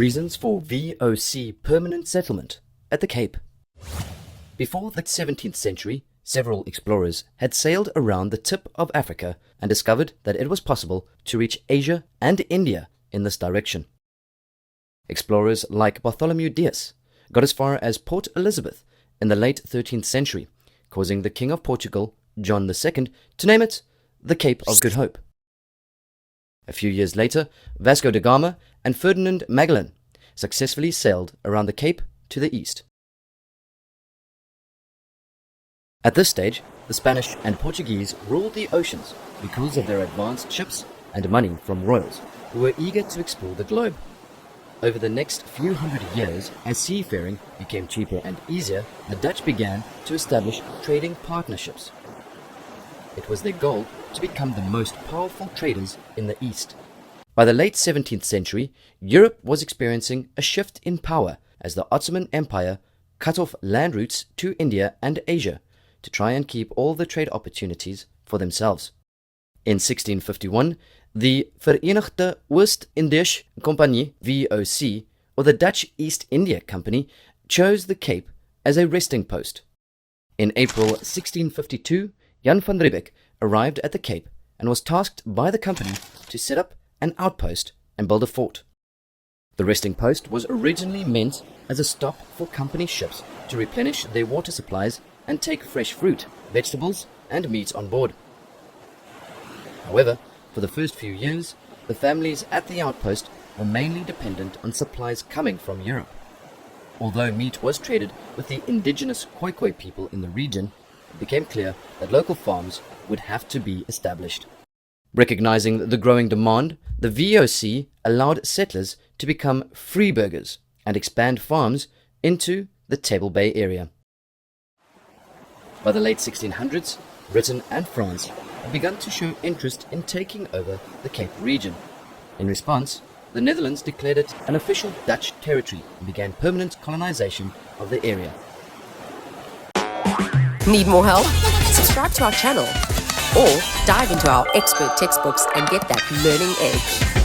Reasons for VOC permanent settlement at the Cape. Before the 17th century, several explorers had sailed around the tip of Africa and discovered that it was possible to reach Asia and India in this direction. Explorers like Bartholomew Dias got as far as Port Elizabeth in the late 13th century, causing the King of Portugal, John II, to name it the Cape of Good Hope. A few years later, Vasco da Gama and Ferdinand Magellan successfully sailed around the Cape to the east. At this stage, the Spanish and Portuguese ruled the oceans because of their advanced ships and money from royals who were eager to explore the globe. Over the next few hundred years, as seafaring became cheaper and easier, the Dutch began to establish trading partnerships. It was their goal to become the most powerful traders in the East. By the late 17th century, Europe was experiencing a shift in power as the Ottoman Empire cut off land routes to India and Asia to try and keep all the trade opportunities for themselves. In 1651, the Verenigde Oost-Indische-Compagnie (VOC), or the Dutch East India Company, chose the Cape as a resting post. In April 1652, Jan van Riebeck arrived at the Cape and was tasked by the company to set up an outpost and build a fort. The resting post was originally meant as a stop for company ships to replenish their water supplies and take fresh fruit, vegetables, and meat on board. However, for the first few years, the families at the outpost were mainly dependent on supplies coming from Europe. Although meat was traded with the indigenous Khoikhoi people in the region, it became clear that local farms would have to be established. Recognizing the growing demand, the VOC allowed settlers to become freeburgers and expand farms into the Table Bay area. By the late 1600s, Britain and France had begun to show interest in taking over the Cape region. In response, the Netherlands declared it an official Dutch territory and began permanent colonization of the area. Need more help? Subscribe to our channel or dive into our expert textbooks and get that learning edge.